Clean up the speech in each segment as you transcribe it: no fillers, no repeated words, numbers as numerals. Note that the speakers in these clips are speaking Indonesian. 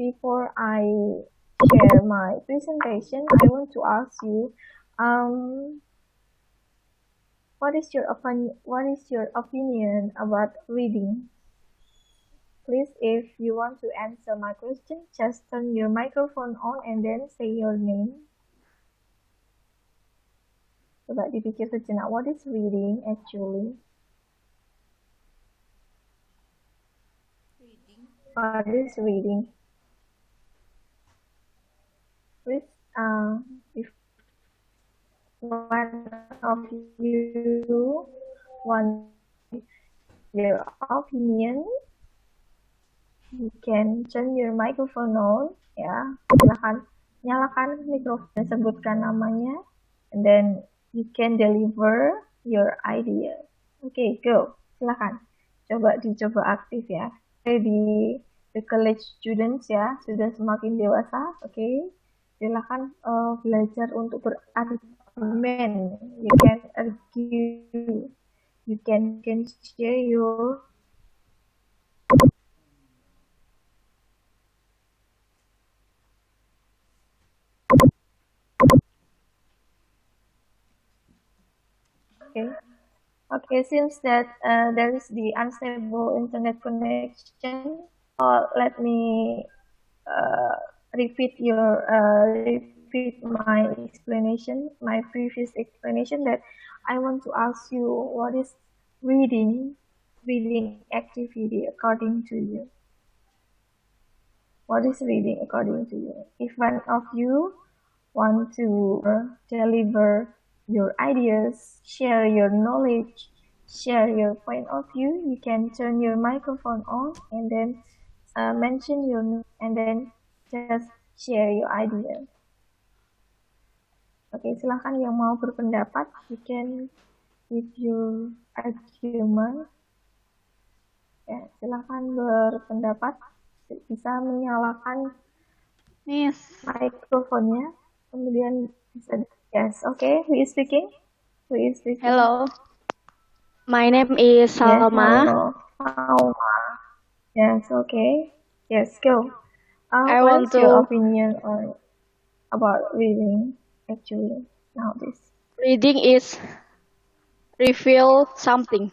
before I share my presentation, I want to ask you, um, what is your opinion about reading? Please, if you want to answer my question, just turn your microphone on and then say your name. Coba dipikir sejenak, what is reading actually? What is reading? Please, if one of you want your opinion, you can turn your microphone on, ya. Silakan nyalakan mikrofon, sebutkan namanya, and then you can deliver your idea. Okay, go. Silakan. Dicoba aktif ya. Di the college students ya, sudah semakin dewasa, okay. Silakan belajar untuk berargumen. You can argue. You can share your okay. Okay, since that there is the unstable internet connection, let me repeat my explanation, my previous explanation, that I want to ask you, what is reading activity according to you? What is reading according to you? If one of you want to deliver your ideas, share your knowledge, share your point of view, you can turn your microphone on and then mention your name and then just share your idea. Oke, silahkan yang mau berpendapat, you can give your argument. Ya, silahkan berpendapat, bisa menyalakan mikrofonnya, kemudian bisa. Yes, okay. Who is speaking? Hello, my name is Salma. Yes, Salma. Yes, okay. Yes, go. I What want is your to- opinion about reading actually nowadays? Reading is reveal something.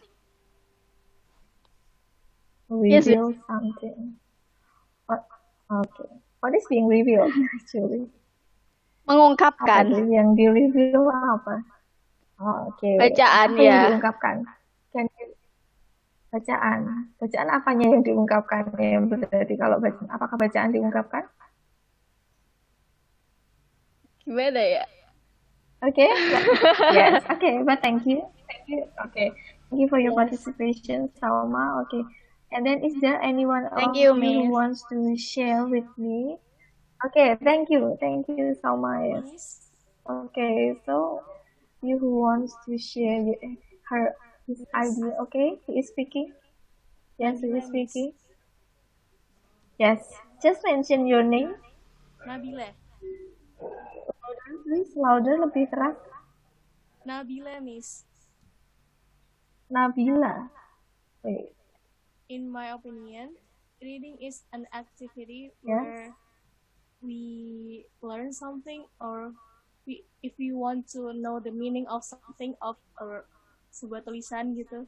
Reveal something. Okay. What is being revealed actually? Mengungkapkan. Apa itu yang di-reveal apa? Oh, oke. Bacaan Apa yang ya. diungkapkan? Bacaan apanya yang diungkapkan? Ya, berarti kalau bacaan, apakah bacaan diungkapkan? Gimana ya? Okay. Yes. Okay. But thank you. Okay. Thank you for your Yes. participation, Salma. Okay. And then, is there anyone Thank of you, who Miss. wants to share with me? Okay. Thank you, Salma. Yes. Okay. So, you who wants to share his idea? Okay. Who is speaking? Yes. Who is speaking? Yes. Just mention your name. Nabila. Please, louder, lebih keras. Nabila, Miss. Nabila. Wait. In my opinion, reading is an activity Yes. where we learn something, or if we want to know the meaning of something or sebuah tulisan gitu.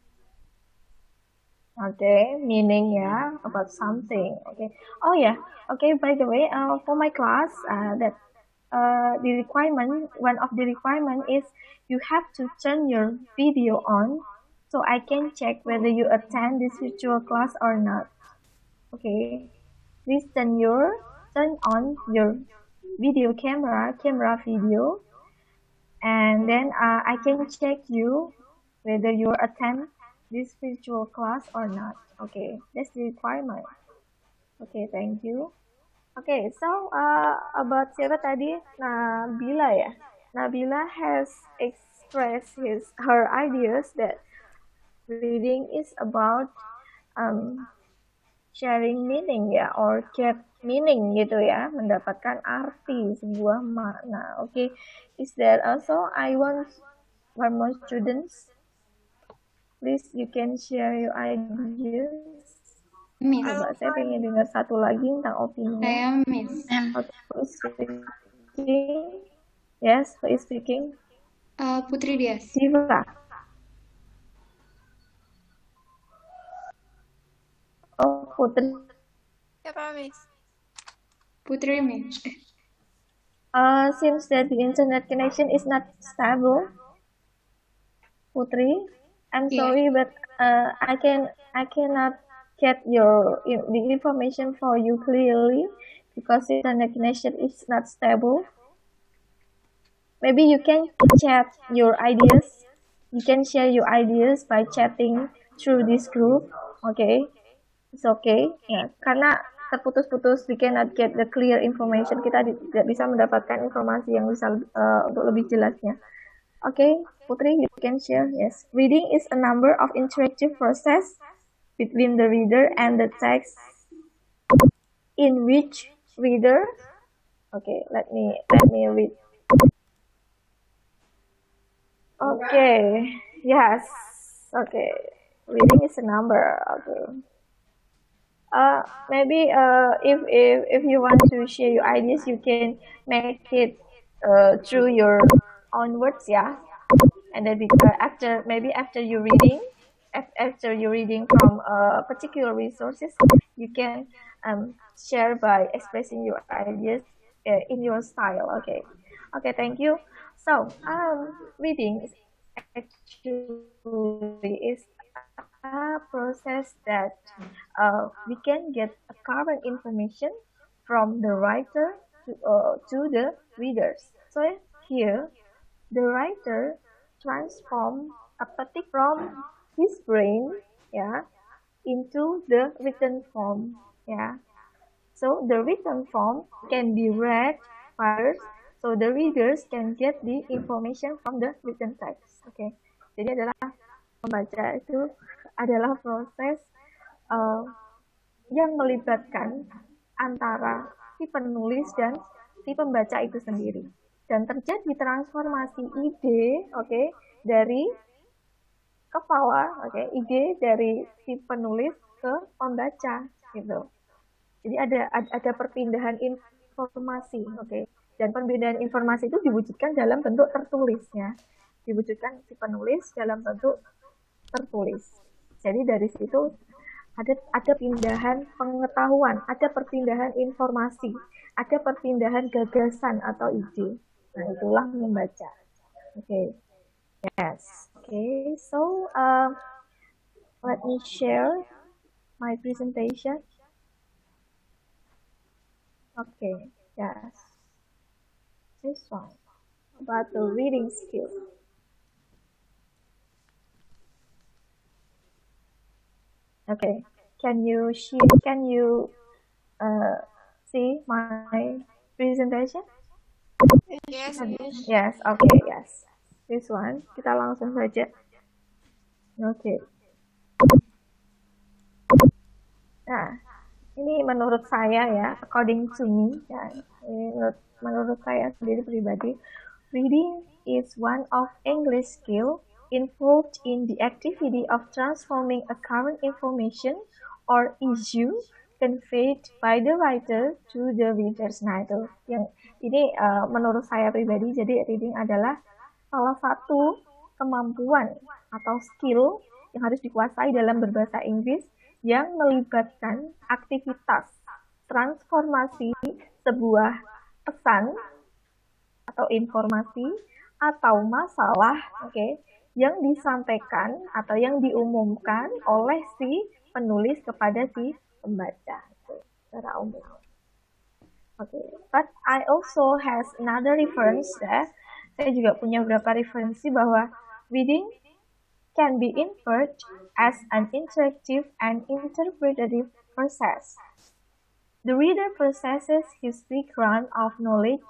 Okay, meaning ya, about something. Okay. Oh yeah. Okay. By the way, for my class, that the requirement, one of the requirement is you have to turn your video on, so I can check whether you attend this virtual class or not. Okay. Please turn on your video camera video, and then I can check you whether you attend this virtual class or not. Okay, that's the requirement. Okay, thank you. Okay, so about siapa tadi? Nabila ya. Nabila has expressed her ideas that reading is about sharing meaning ya, or get meaning gitu ya, mendapatkan arti sebuah makna. Okay, is there also I want one more students? Please, you can share your ideas. Miss. Coba saya pengen dengar satu lagi tentang opininya. Saya Miss. Who is speaking? Yes, who is speaking? Putri Dias. Diva. Oh, Putri. Siapa, Miss? Putri Miss. Seems that the internet connection is not stable. Putri, I'm Yeah. sorry, but I cannot get the information for you clearly because the internet connection is not stable. Maybe you can chat your ideas. You can share your ideas by chatting through this group. Okay, it's okay. Ya, karena terputus-putus, we cannot get the clear information. Kita tidak bisa mendapatkan informasi yang bisa untuk lebih jelasnya. Okay, Putri, you can share. Yes, reading is a number of interactive process between the reader and the text in which reader. Okay, let me read. Okay, yes. Okay, reading is a number. Okay. Maybe if you want to share your ideas, you can make it through your own words, yeah. And then after you reading, after you reading from particular resources, you can share by expressing your ideas in your style. Okay, okay, thank you. So reading actually is a process that we can get a current information from the writer to the readers. So here, the writer transform a particular from his brain, yeah, into the written form, yeah. So the written form can be read first, so the readers can get the information from the written text. Okay, jadi adalah membaca itu adalah proses yang melibatkan antara si penulis dan si pembaca itu sendiri, dan terjadi transformasi ide, okay, dari kepala, okay, ide dari si penulis ke pembaca gitu. Jadi ada perpindahan informasi, okay, dan perpindahan informasi itu diwujudkan dalam bentuk tertulisnya, diwujudkan si penulis dalam bentuk tertulis. Jadi dari situ ada pindahan pengetahuan, ada perpindahan informasi, ada perpindahan gagasan atau ide. Nah, itulah membaca. Okay. Yes. Okay. So let me share my presentation. Okay. Yes. This one about the reading skill. Okay. Can you see my presentation? Yes. Yes. Okay. Yes. This one. Kita langsung saja. Okay. Nah, ini menurut saya ya, according to me, ya, menurut saya sendiri pribadi, reading is one of English skill involved in the activity of transforming a current information or issue conveyed by the writer to the readers. Nah, itu yang ini menurut saya pribadi, jadi reading adalah salah satu kemampuan atau skill yang harus dikuasai dalam berbahasa Inggris yang melibatkan aktivitas transformasi sebuah pesan atau informasi atau masalah, okay, yang disampaikan atau yang diumumkan oleh si penulis kepada si pembaca secara umum. Okay, but I also has another reference that saya juga punya beberapa referensi bahwa reading can be inferred as an interactive and interpretative process. The reader processes his background of knowledge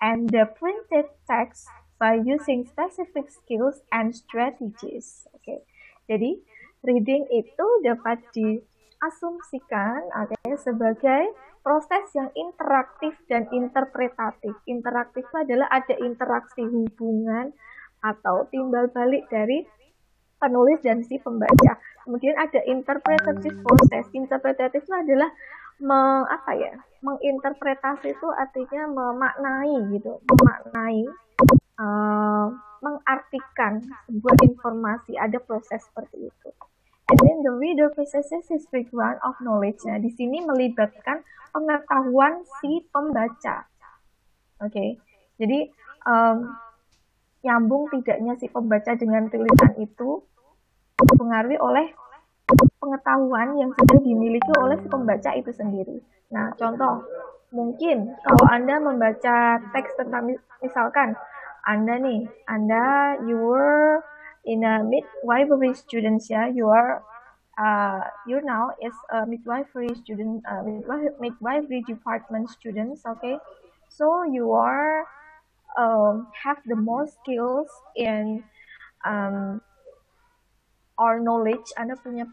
and the printed text by using specific skills and strategies. Okay. Jadi, reading itu dapat diasumsikan sebagai proses yang interaktif dan interpretatif. Interaktif itu adalah ada interaksi hubungan atau timbal balik dari penulis dan si pembaca. Kemudian ada interpretative process. Interpretative itu adalah menginterpretasi itu artinya memaknai gitu, mengartikan sebuah informasi, ada proses seperti itu. And then the reader possesses his background of knowledge. Nah, di sini melibatkan pengetahuan si pembaca. Oke, jadi nyambung tidaknya si pembaca dengan tulisan itu dipengaruhi oleh pengetahuan yang sudah dimiliki oleh si pembaca itu sendiri. Nah, contoh, mungkin kalau Anda membaca teks tentang misalkan Anda you were in a midwifery students ya, you now is a midwifery student, midwifery department students, okay? So you are have the more skills in or knowledge, Anda punya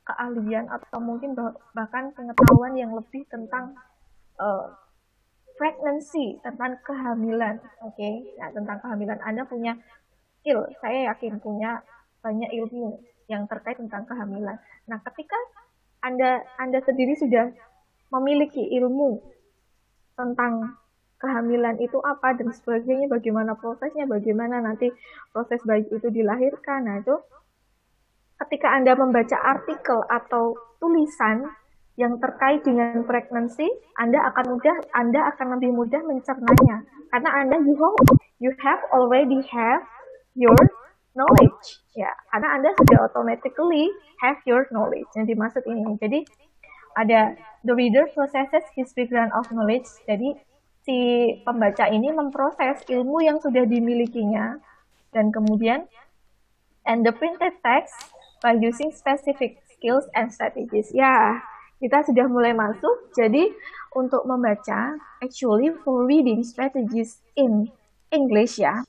keahlian atau mungkin bahkan pengetahuan yang lebih tentang pregnancy, tentang kehamilan, oke? Nah, tentang kehamilan Anda punya skill, saya yakin punya banyak ilmu yang terkait tentang kehamilan. Nah, ketika Anda sendiri sudah memiliki ilmu tentang kehamilan itu apa dan sebagainya, bagaimana prosesnya, bagaimana nanti proses bayi itu dilahirkan, nah itu ketika Anda membaca artikel atau tulisan yang terkait dengan pregnancy, Anda akan lebih mudah mencernanya karena Anda you have already have your knowledge ya, karena Anda sudah automatically have your knowledge. Yang dimaksud ini, jadi ada the reader processes his background of knowledge. Jadi si pembaca ini memproses ilmu yang sudah dimilikinya dan kemudian and the printed text by using specific skills and strategies. Ya, kita sudah mulai masuk. Jadi untuk membaca, actually for reading strategies in English ya,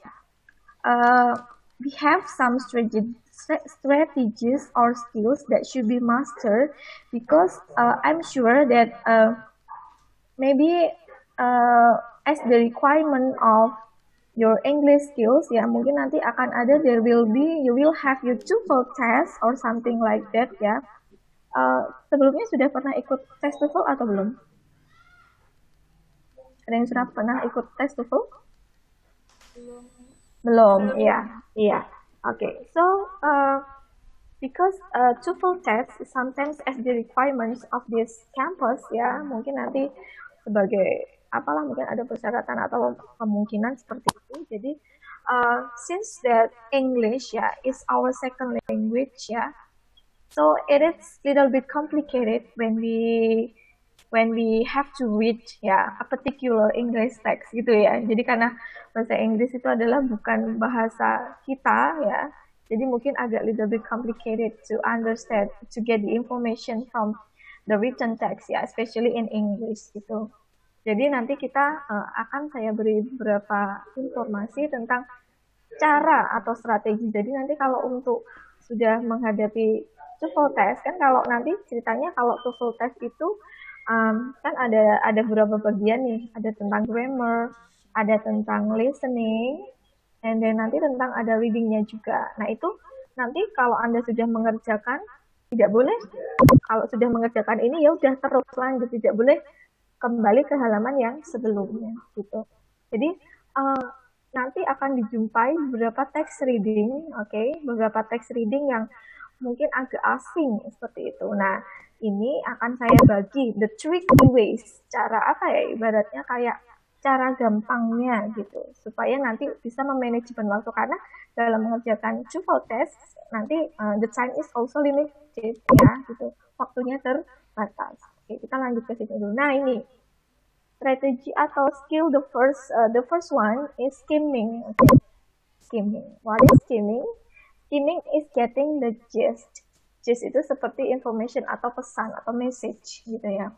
we have some strategies or skills that should be mastered because I'm sure that maybe as the requirement of your English skills ya, mungkin nanti akan ada you will have your TOEFL test or something like that ya. Sebelumnya sudah pernah ikut tes TOEFL atau belum? Ada yang sudah pernah ikut tes TOEFL? Belum, iya. Okay, so because TOEFL test sometimes as the requirements of this campus ya, mungkin nanti sebagai mungkin ada persyaratan atau kemungkinan seperti itu. Jadi since that English ya is our second language ya, so it is little bit complicated when we have to read ya a particular English text gitu ya. Jadi karena bahasa Inggris itu adalah bukan bahasa kita ya, jadi mungkin agak little bit complicated to understand, to get the information from the written text ya, especially in English gitu. Jadi nanti kita saya beri beberapa informasi tentang cara atau strategi. Jadi nanti kalau untuk sudah menghadapi TOEFL test kan, kalau nanti ceritanya kalau TOEFL test itu kan ada beberapa bagian nih, ada tentang grammar, ada tentang listening, and then nanti tentang ada readingnya juga. Nah itu nanti kalau Anda sudah mengerjakan, tidak boleh kalau sudah mengerjakan ini ya udah terus lanjut, tidak boleh kembali ke halaman yang sebelumnya gitu. Jadi nanti akan dijumpai beberapa text reading, beberapa text reading yang mungkin agak asing seperti itu. Nah, ini akan saya bagi the tricky ways, cara ibaratnya kayak cara gampangnya gitu, supaya nanti bisa memanajemen waktu, karena dalam mengerjakan TOEFL test nanti the time is also limited ya gitu, waktunya terbatas. Oke, kita lanjut ke situ dulu. Nah, ini strategi atau skill, the first one is skimming. Okay. Skimming. What is skimming? Skimming is getting the gist. Gist itu seperti information atau pesan atau message gitu ya.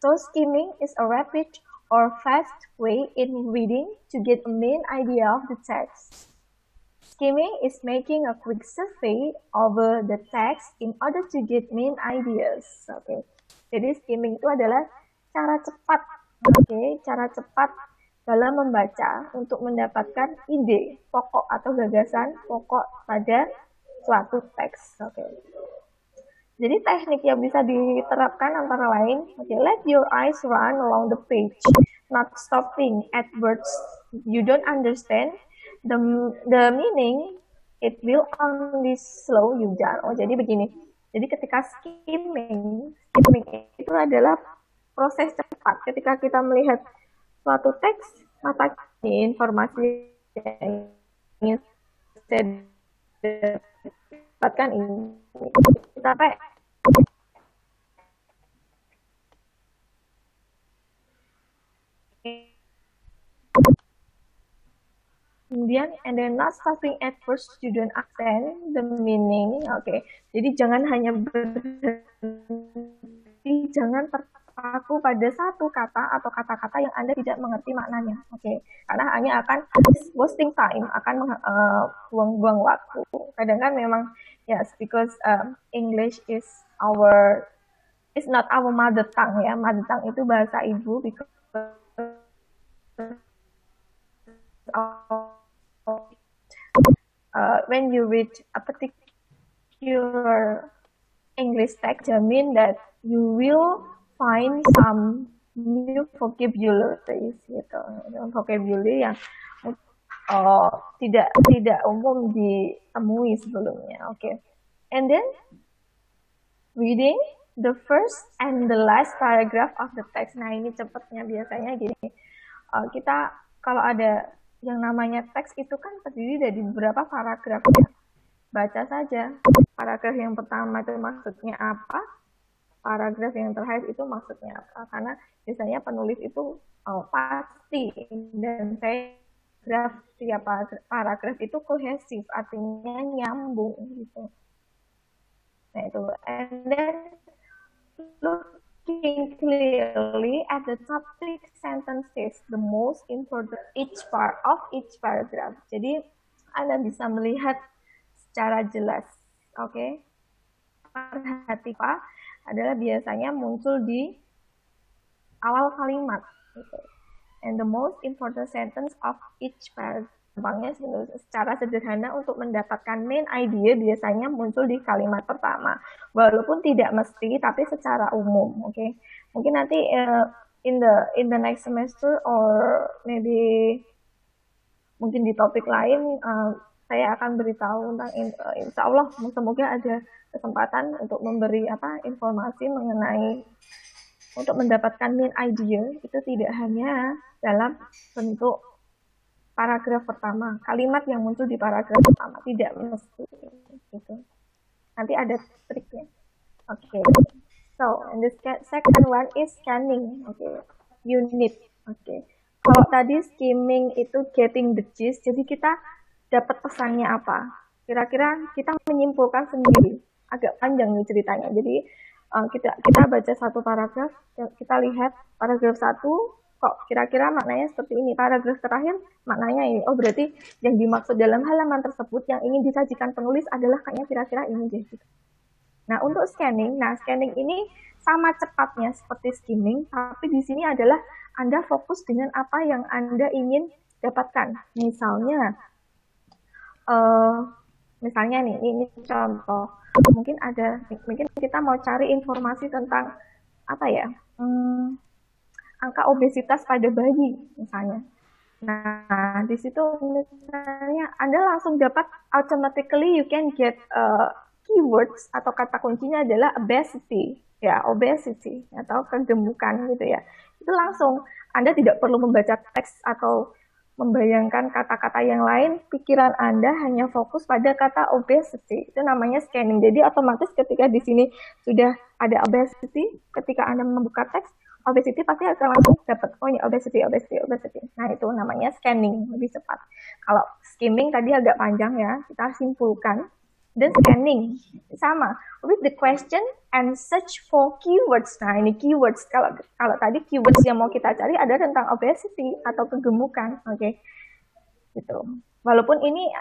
So skimming is a rapid or fast way in reading to get a main idea of the text. Skimming is making a quick survey over the text in order to get main ideas. Okay. Jadi skimming itu adalah cara cepat, cara cepat dalam membaca untuk mendapatkan ide pokok atau gagasan pokok pada suatu teks. Jadi teknik yang bisa diterapkan antara lain, let your eyes run along the page, not stopping at words you don't understand. The meaning, it will only slow you down. Oh, jadi begini. Jadi ketika skimming itu adalah proses cepat. Ketika kita melihat suatu teks, mata informasi yang ingin saya dapatkan ini, kita kemudian and then not stopping at first you don't understand the meaning. Jadi jangan hanya berhenti, jangan terpaku pada satu kata atau kata-kata yang Anda tidak mengerti maknanya. Karena hanya akan wasting time, akan buang-buang waktu. Kadang kan memang yes, because English is not our mother tongue ya. Mother tongue itu bahasa ibu, because when you read a particular English text, I mean that you will find some new vocabularies gitu, vocabulary yang tidak umum ditemui sebelumnya. And then reading the first and the last paragraph of the text. Nah, ini cepatnya biasanya gini. Kita kalau ada yang namanya teks itu kan terdiri dari beberapa paragraf ya. Baca saja paragraf yang pertama itu maksudnya apa, paragraf yang terakhir itu maksudnya apa. Karena biasanya penulis itu pasti dan tiap paragraf itu kohesif, artinya nyambung gitu. Nah itu. And then looking clearly at the topic sentences, the most important each part of each paragraph. Jadi Anda bisa melihat secara jelas. Perhatikan adalah biasanya muncul di awal kalimat. And the most important sentence of each paragraph. Secara sederhana untuk mendapatkan main idea biasanya muncul di kalimat pertama, walaupun tidak mesti, tapi secara umum. Mungkin nanti in the next semester or maybe mungkin di topik lain saya akan beritahu tentang insya Allah semoga ada kesempatan untuk memberi informasi mengenai untuk mendapatkan main idea itu tidak hanya dalam bentuk paragraf pertama, kalimat yang muncul di paragraf pertama, tidak mesti gitu. Nanti ada triknya. So and the second one is scanning. Unit. Kalau tadi skimming itu getting the gist, jadi kita dapat pesannya apa? Kira-kira kita menyimpulkan sendiri. Agak panjang nih ceritanya. Jadi kita baca satu paragraf, kita lihat paragraf 1. Kok kira-kira maknanya seperti ini, paragraf terakhir maknanya ini. Oh berarti yang dimaksud dalam halaman tersebut yang ingin disajikan penulis adalah kayaknya kira-kira ini deh. Nah untuk scanning, scanning ini sama cepatnya seperti skimming, tapi di sini adalah Anda fokus dengan apa yang Anda ingin dapatkan. Misalnya nih, ini contoh. Mungkin kita mau cari informasi tentang angka obesitas pada bayi misalnya. Nah, di situ misalnya Anda langsung dapat automatically you can get keywords atau kata kuncinya adalah obesity, obesity atau kegemukan gitu ya. Itu langsung Anda tidak perlu membaca teks atau membayangkan kata-kata yang lain, pikiran Anda hanya fokus pada kata obesity. Itu namanya scanning. Jadi otomatis ketika di sini sudah ada obesity, ketika Anda membuka teks obesity pasti akan langsung dapat ini obesity. Nah itu namanya scanning, lebih cepat. Kalau skimming tadi agak panjang ya, kita simpulkan. Dan scanning sama with the question and search for keywords. Nah ini keywords. Kalau tadi keywords yang mau kita cari ada tentang obesity atau kegemukan, gitu. Walaupun ini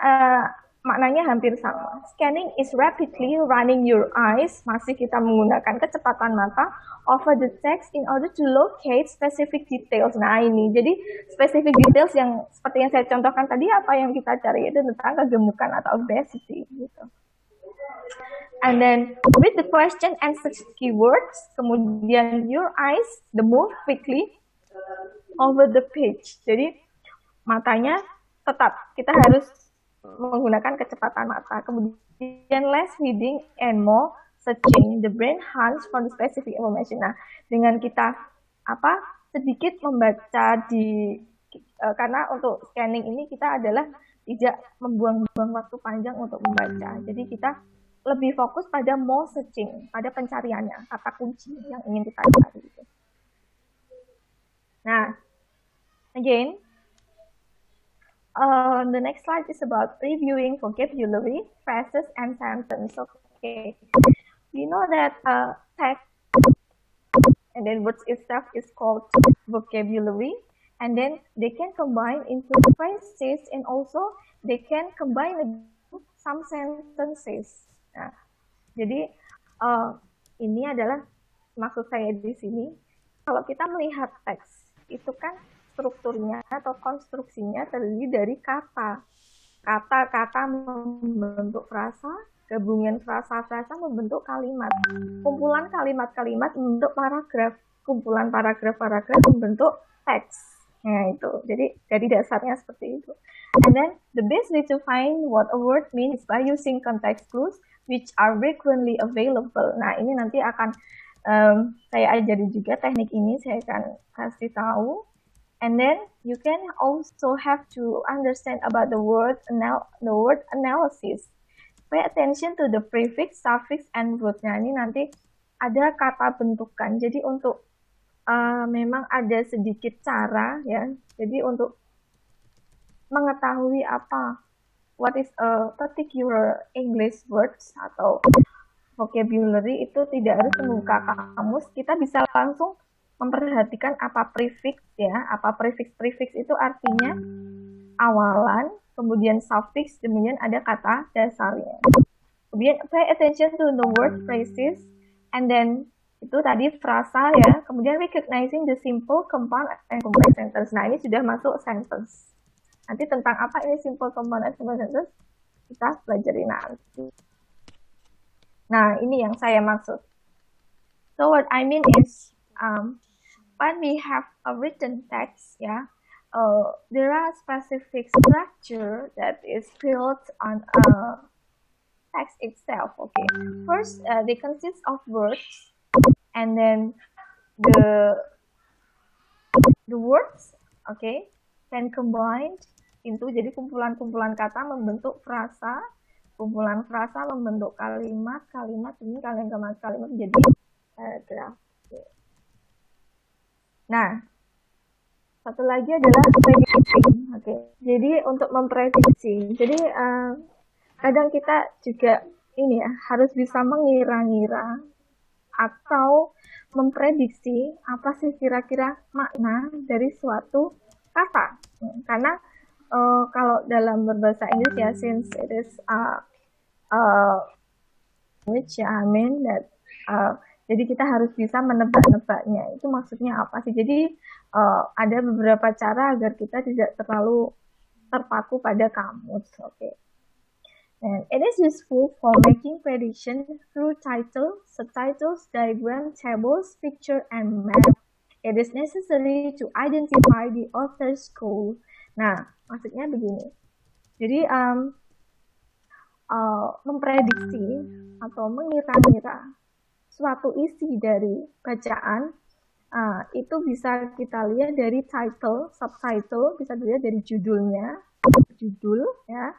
maknanya hampir sama. Scanning is rapidly running your eyes, masih kita menggunakan kecepatan mata over the text in order to locate specific details. Nah ini, jadi specific details yang seperti yang saya contohkan tadi, apa yang kita cari itu tentang kegemukan atau obesity gitu. And then with the question and such keywords, kemudian your eyes the move quickly over the page. Jadi matanya tetap kita harus menggunakan kecepatan mata. Kemudian less reading and more searching. The brain hunts for the specific information. Nah, dengan kita sedikit membaca karena untuk scanning ini kita adalah tidak membuang-buang waktu panjang untuk membaca. Jadi kita lebih fokus pada more searching, pada pencariannya, kata kunci yang ingin kita cari. Nah, again, the next slide is about reviewing vocabulary, phrases, and sentence. Okay, we know that text and then words itself is called vocabulary, and then they can combine into phrases and also they can combine into some sentences. Nah, jadi ini adalah maksud saya di sini. Kalau kita melihat teks, itu kan strukturnya atau konstruksinya terdiri dari kata. Kata-kata membentuk frasa, gabungan frasa-frasa membentuk kalimat. Kumpulan kalimat-kalimat membentuk paragraf. Kumpulan paragraf-paragraf membentuk teks. Nah, itu. Jadi dari dasarnya seperti itu. And then the best way to find what a word means by using context clues which are frequently available. Nah, ini nanti akan saya ajari juga teknik ini, saya akan kasih tahu. And then you can also have to understand about the word analysis. Pay attention to the prefix, suffix, and root. Nah, ini nanti ada kata bentukan. Jadi untuk memang ada sedikit cara ya. Jadi untuk mengetahui what is a particular English words atau vocabulary itu tidak harus membuka kamus, kita bisa langsung memperhatikan apa prefix ya, apa prefix itu artinya awalan, kemudian suffix, kemudian ada kata dasarnya. Kemudian pay attention to the word phrases, and then itu tadi frasa ya, kemudian recognizing the simple, compound, and complex sentence. Nah, ini sudah masuk sentence. Nanti tentang apa ini simple, compound, and complex sentence kita pelajari nanti. Nah, ini yang saya maksud. So what I mean is, when we have a written text, there are specific structure that is built on text itself. Okay, first they consist of words, and then the words, okay, then combined into jadi kumpulan-kumpulan kata membentuk frasa. Kumpulan frasa membentuk kalimat, kalimat ini kalimat menjadi paragraf. Nah, satu lagi adalah predicting. Oke, jadi untuk memprediksi. Jadi kadang kita juga ini ya harus bisa mengira-ngira atau memprediksi apa sih kira-kira makna dari suatu kata. Karena kalau dalam berbahasa Inggris ya, since it is which I mean that jadi kita harus bisa menebak-nebaknya. Itu maksudnya apa sih? Jadi ada beberapa cara agar kita tidak terlalu terpaku pada kamus. Okay. And it is useful for making prediction through title, subtitles, diagram, tables, picture, and map. It is necessary to identify the author's goal. Nah, maksudnya begini. Jadi memprediksi atau mengira-ngira suatu isi dari bacaan itu bisa kita lihat dari title, subtitle, bisa dilihat dari judulnya, judul ya.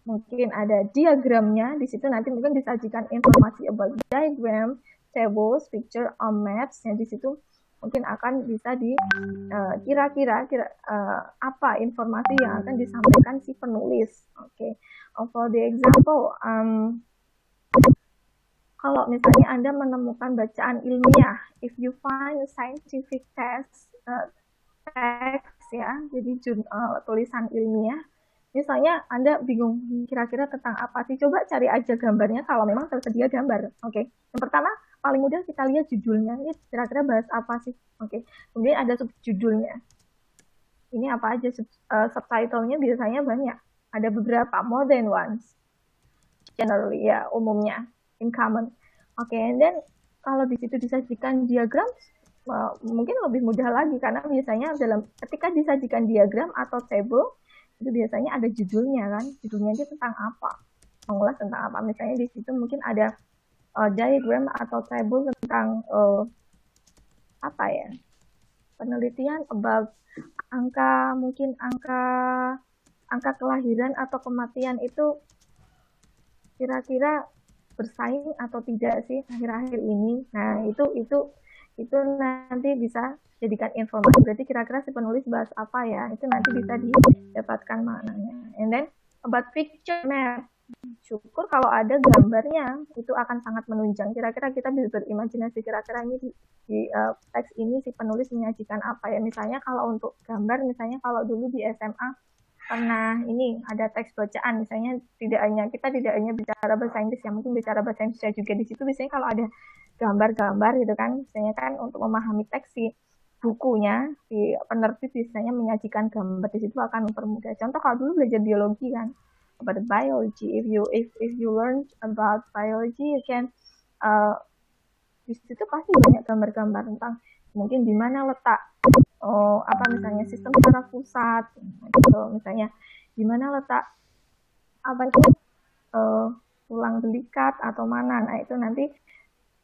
Mungkin ada diagramnya, di situ nanti mungkin disajikan informasi about diagram, tables, picture, or maps. Yang di situ mungkin akan bisa kira-kira apa informasi yang akan disampaikan si penulis. Oke. For the example, kalau misalnya Anda menemukan bacaan ilmiah, if you find a scientific text ya, jadi tulisan ilmiah, misalnya Anda bingung kira-kira tentang apa sih, coba cari aja gambarnya kalau memang tersedia gambar. Oke. Yang pertama, paling mudah kita lihat judulnya, ini kira-kira bahas apa sih. Oke. Kemudian ada subjudulnya. Ini apa aja, subtitlenya biasanya banyak. Ada beberapa, more than once. Generally ya, umumnya. in common. Oke, and then kalau di situ disajikan diagram, mungkin lebih mudah lagi karena biasanya ketika disajikan diagram atau table itu biasanya ada judulnya kan, judulnya itu tentang apa, mengulas tentang apa. Misalnya di situ mungkin ada diagram atau table tentang apa ya, penelitian about mungkin angka kelahiran atau kematian itu kira-kira bersaing atau tidak sih akhir-akhir ini. Nah, itu nanti bisa jadikan informasi. Berarti kira-kira si penulis bahas apa ya? Itu nanti bisa didapatkan maknanya. And then about picture map. Syukur kalau ada gambarnya, itu akan sangat menunjang. Kira-kira kita bisa berimajinasi kira-kira ini di teks ini si penulis menyajikan apa ya. Misalnya kalau untuk gambar, misalnya kalau dulu di SMA pernah ini ada teks bacaan, misalnya kita tidak hanya bicara bahasa Inggris ya, mungkin bicara bahasa Indonesia juga. Di situ biasanya kalau ada gambar-gambar gitu kan, misalnya kan untuk memahami teks si bukunya, si penerbit biasanya menyajikan gambar, di situ akan mempermudah. Contoh kalau dulu belajar biologi kan, about biology, if you learn about biology, you can di situ pasti banyak gambar-gambar tentang mungkin di mana letak misalnya sistem saraf pusat gitu, misalnya di mana letak tulang belikat atau mana. Nah, itu nanti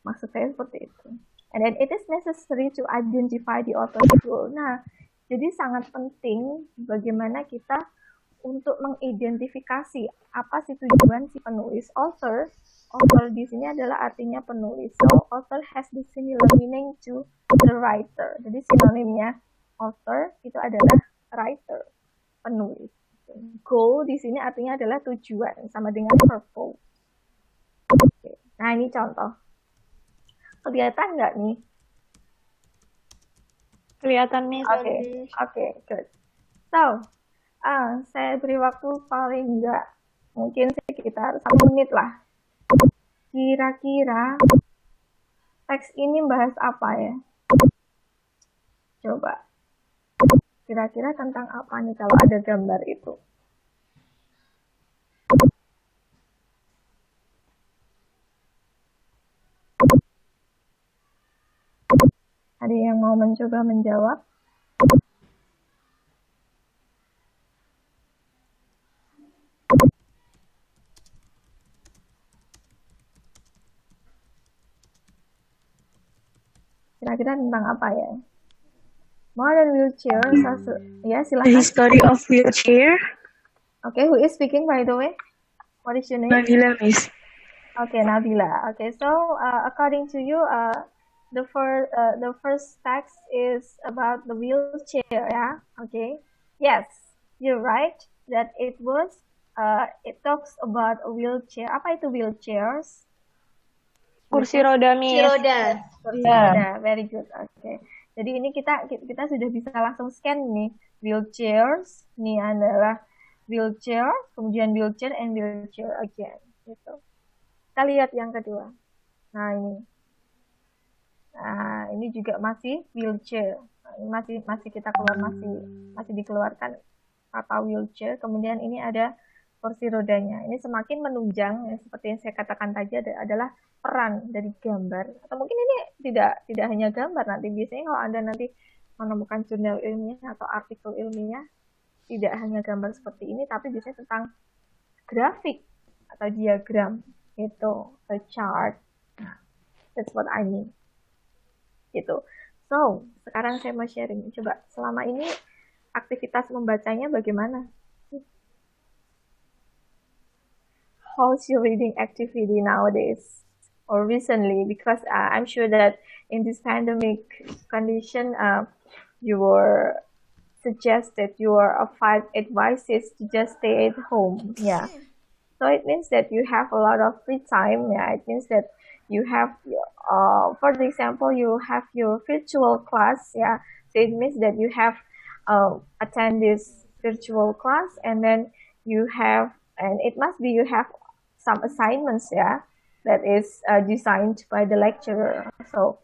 maksud saya seperti itu. And then it is necessary to identify the author's goal. Nah, jadi sangat penting bagaimana kita untuk mengidentifikasi apa sih tujuan si penulis. Author di sini adalah artinya penulis. So, author has the similar meaning to the writer. Jadi sinonimnya author itu adalah writer, penulis. Goal di sini artinya adalah tujuan, sama dengan purpose. Oke. Nah, ini contoh. Kelihatan nggak nih? Kelihatan, Miss. Oke, good. So, saya beri waktu paling nggak mungkin sekitar 1 menit lah. Kira-kira teks ini bahas apa ya? Coba. Kira-kira tentang apa nih kalau ada gambar itu? Ada yang mau mencoba menjawab? Kira-kira tentang apa ya? Modern wheelchair. Ya, silahkan. The history of wheelchair. Okay, who is speaking by the way? What is your name? Nabila, Miss. Okay, Nabila. Okay, so according to you, the first text is about the wheelchair, yeah? Okay. Yes, you're right that it talks about a wheelchair. Apa itu wheelchairs? Kursi roda, Miss. Kursi roda. Very good. Okay. Jadi ini kita sudah bisa langsung scan nih wheelchairs. Ini adalah wheelchair, kemudian wheelchair and wheelchair again. Gitu. Kita lihat yang kedua. Nah, ini. Nah, ini juga masih wheelchair. Nah, ini masih kita keluar masih dikeluarkan kata wheelchair. Kemudian ini ada kursi rodanya. Ini semakin menunjang ya, seperti yang saya katakan tadi adalah peran dari gambar. Atau mungkin ini tidak hanya gambar, nanti biasanya kalau Anda nanti menemukan jurnal ilmiah atau artikel ilmiah, tidak hanya gambar seperti ini, tapi biasanya tentang grafik atau diagram, itu a chart. Nah, that's what I mean. Gitu. So, sekarang saya mau sharing. Coba selama ini aktivitas membacanya bagaimana? How's your reading activity nowadays or recently? Because I'm sure that in this pandemic condition, you were suggested your 5 advices to just stay at home. Yeah. So it means that you have a lot of free time. Yeah. It means that you have, for example, you have your virtual class. Yeah. So it means that you have attend this virtual class, and then you have, and it must be you have some assignments, yeah, that is designed by the lecturer. So,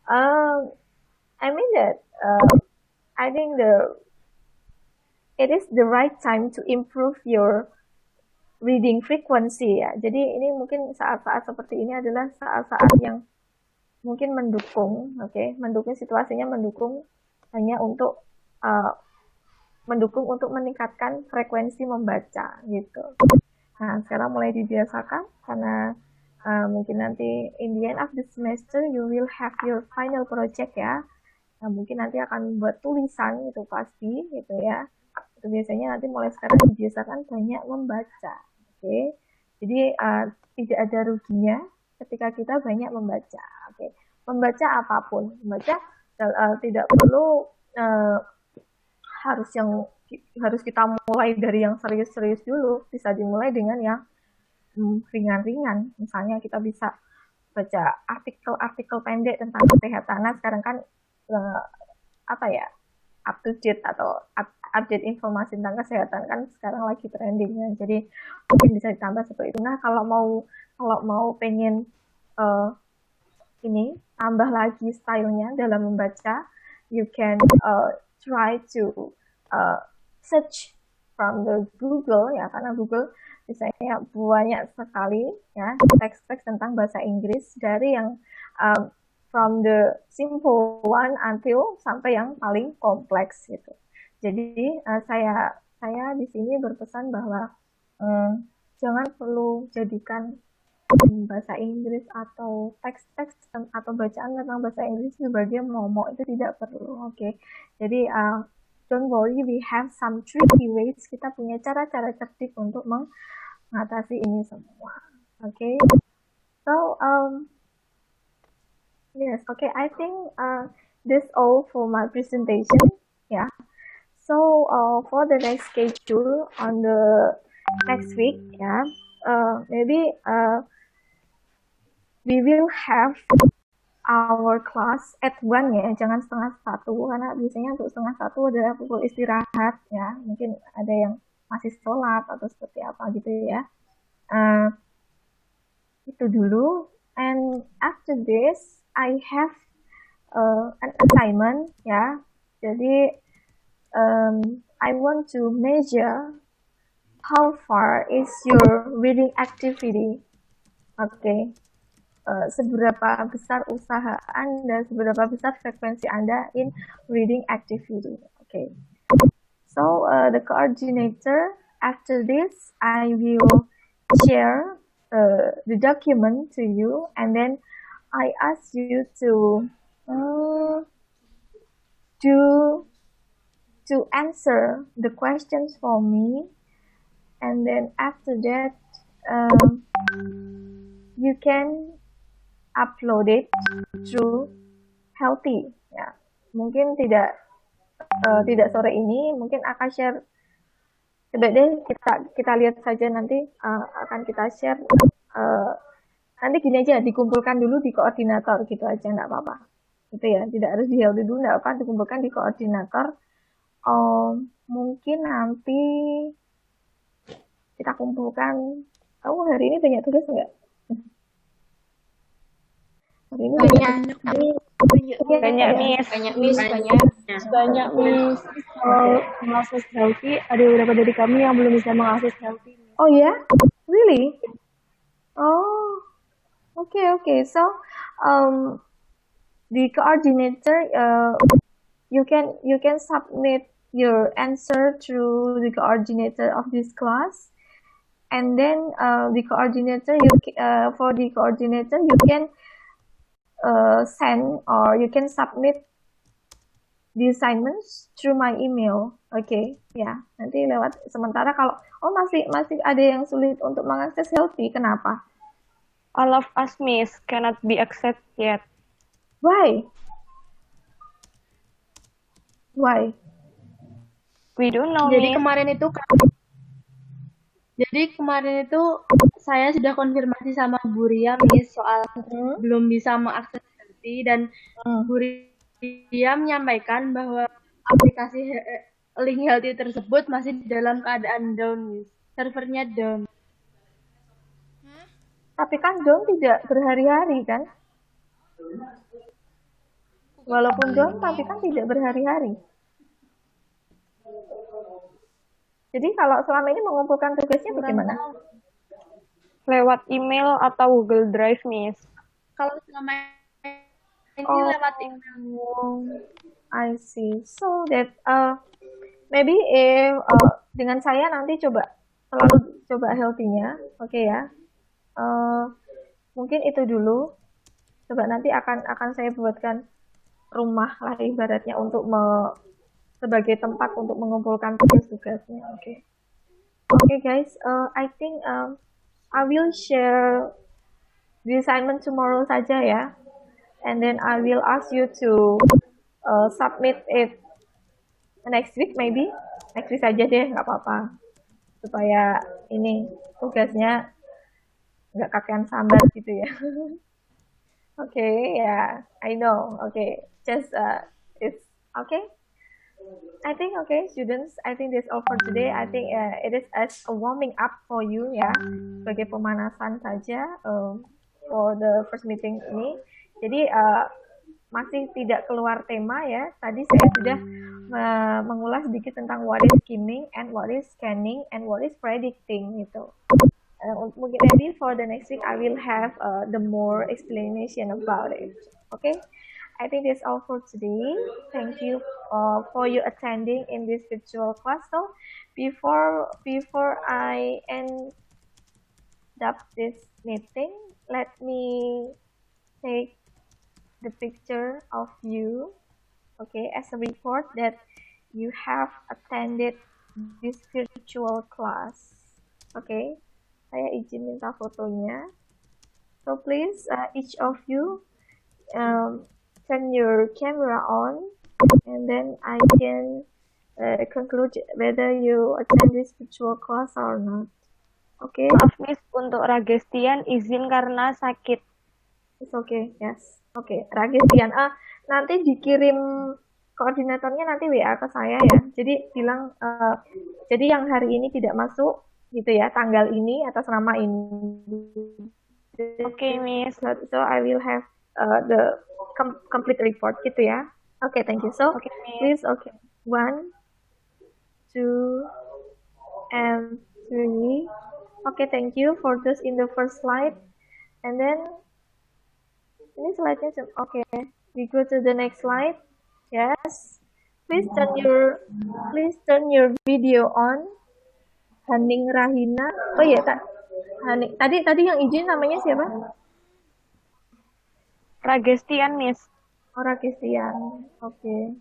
I mean that I think it is the right time to improve your reading frequency ya. Jadi ini mungkin saat-saat seperti ini adalah saat-saat yang mungkin mendukung, mendukung situasinya, hanya untuk mendukung untuk meningkatkan frekuensi membaca gitu. Nah, sekarang mulai dibiasakan karena mungkin nanti in the end of the semester you will have your final project ya. Nah, mungkin nanti akan buat tulisan itu pasti gitu ya. Itu biasanya nanti mulai sekarang dibiasakan banyak membaca. Oke. Jadi tidak ada ruginya ketika kita banyak membaca. Oke. Membaca apapun, membaca tidak perlu harus kita mulai dari yang serius-serius dulu, bisa dimulai dengan yang ringan-ringan. Misalnya kita bisa baca artikel-artikel pendek tentang kesehatan. Nah, sekarang kan up to date atau update informasi tentang kesehatan kan sekarang lagi trending ya. Jadi mungkin bisa ditambah seperti itu. Nah, kalau mau pengen ini tambah lagi stylenya dalam membaca, you can try to search from the Google ya, karena Google misalnya banyak sekali ya teks-teks tentang bahasa Inggris dari yang from the simple one until sampai yang paling kompleks gitu. Jadi saya di sini berpesan bahwa jangan perlu jadikan bahasa Inggris atau teks-teks atau bacaan tentang bahasa Inggris sebagai momok, itu tidak perlu. Oke. Jadi don't worry, we have some tricky ways. Kita punya cara-cara cerdik untuk mengatasi ini semua. Okay. So yes, okay. I think this all for my presentation. Yeah. So for the next schedule on the next week, yeah, maybe we will have our class at 1 ya, jangan setengah 1, karena biasanya untuk setengah 1 adalah pukul istirahat ya, mungkin ada yang masih sholat atau seperti apa gitu ya. Itu dulu, and after this I have an assignment ya, jadi I want to measure how far is your reading activity. Okay. Seberapa besar usaha Anda, seberapa besar frekuensi Anda in reading activity. Okay. So the coordinator, after this, I will share the document to you, and then I ask you to answer the questions for me, and then after that, you can upload it through Healthy ya. Mungkin tidak sore ini, mungkin akan share. Coba deh kita lihat saja nanti, akan kita share. Nanti gini aja, dikumpulkan dulu di koordinator gitu aja, nggak apa-apa. Gitu ya, tidak harus di Healthy dulu, nggak apa, dikumpulkan di koordinator. Mungkin nanti kita kumpulkan. Kamu hari ini banyak tugas nggak? Banyak, Miss. Kalau mengakses Healthy, ada beberapa dari kami yang belum bisa mengakses Healthy. Oh ya? Really? Oh, okay. So, the coordinator, you can submit your answer through the coordinator of this class, and then the coordinator, for the coordinator, you can send or you can submit the assignments through my email. Okay, ya. Nanti lewat. Sementara kalau masih ada yang sulit untuk mengakses Healthy, kenapa? All of us, Miss, cannot be accessed yet. Why? We don't know. Jadi Miss. kemarin itu saya sudah konfirmasi sama Bu Ria, Miss, soal belum bisa mengakses Healthy, dan Bu Ria menyampaikan bahwa aplikasi link Healthy tersebut masih dalam keadaan down, Miss. Servernya down. Tapi kan down tidak berhari-hari kan? Walaupun down, tapi kan tidak berhari-hari. Jadi kalau selama ini mengumpulkan tugasnya bagaimana? Lewat email atau Google Drive, Miss. Kalau selama ini Oh, lewat email. I see. So that maybe if dengan saya nanti selalu coba healthy-nya, oke ya. Mungkin itu dulu. Coba nanti akan saya buatkan rumah lah ibaratnya untuk sebagai tempat untuk mengumpulkan tugas-tugasnya. Oke. Okay, guys. I think I will share the assignment tomorrow saja ya. And then I will ask you to submit it next week maybe. Next week saja deh, nggak apa-apa. Supaya ini tugasnya nggak kakean sambat gitu ya. Okay, yeah, I know. Okay, just it's okay. I think okay, students. I think that's all for today. I think it is as a warming up for you ya, sebagai pemanasan saja for the first meeting ini. Jadi masih tidak keluar tema ya. Tadi saya sudah mengulas sedikit tentang what is skimming and what is scanning and what is predicting gitu. Mungkin maybe for the next week I will have the more explanation about it. Okay, I think that's all for today. Thank you for you attending in this virtual class. So before I end up this meeting, let me take the picture of you, okay, as a report that you have attended this virtual class. Okay. Saya izin minta fotonya. So please, each of you turn your camera on, and then I can conclude whether you attend this virtual class or not. Oke. Okay. Maaf, Miss, untuk Ragestian izin karena sakit. It's okay, yes. Oke, okay. Ragestian. Nanti dikirim koordinatornya nanti WA ke saya ya. Jadi bilang, jadi yang hari ini tidak masuk. Gitu ya, tanggal ini atas nama ini. Okay, Miss. So I will have the complete report gitu ya. Okay, thank you. So okay, please, okay, 1, 2, and 3. Okay, thank you for this in the first slide. And then ini slide-nya okay. We go to the next slide. Yes. Please turn your video on. Haning Rahina. Oh iya, Haning. Tadi yang izin namanya siapa? Ragestian, Miss. Oh, Ragestian. Oke. Okay.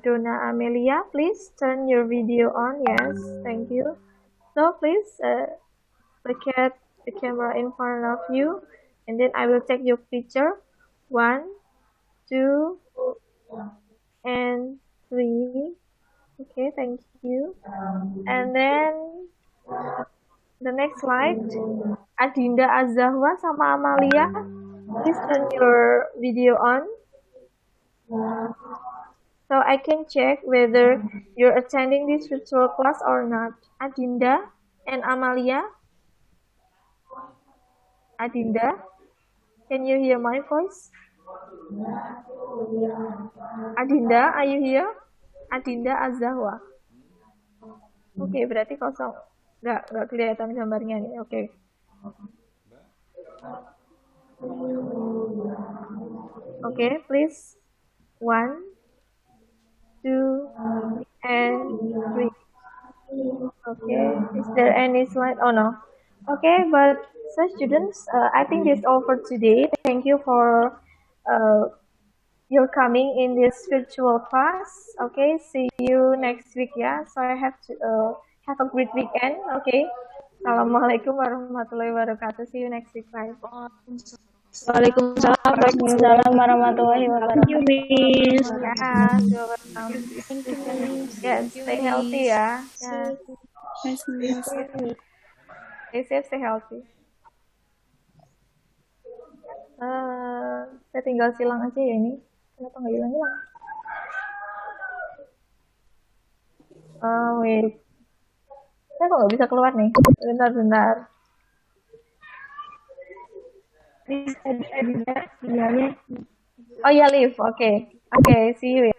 Dona Amelia, please turn your video on. Yes, thank you. So please look at the camera in front of you, and then I will take your picture. 1, 2, and 3. Okay, thank you. And then the next slide, Adinda Azahwa sama Amalia, please turn your video on. So I can check whether you're attending this virtual class or not. Adinda and Amalia. Adinda, can you hear my voice? Adinda, are you here? Adinda Azahwa. Oke, berarti kosong. Nggak kelihatan gambarnya nih. Oke. Oke, please. 1, 2, and 3. Okay, is there any slide? Oh no. Okay, but so students, I think that's all for today. Thank you for you're coming in this virtual class. Okay, see you next week ya. So I have to have a great weekend. Okay. Assalamualaikum warahmatullahi wabarakatuh. See you next week. Bye. Waalaikumsalam warahmatullahi wabarakatuh. Thank you, Miss. Yes, stay healthy ya. Yes. Yes, Miss. Stay safe, stay healthy. Saya tinggal silang aja ya ini. Kenapa nggak hilang-hilang? Wait. Saya kok nggak bisa keluar nih? Bentar. Oh ya, leave. Oke. See you ya.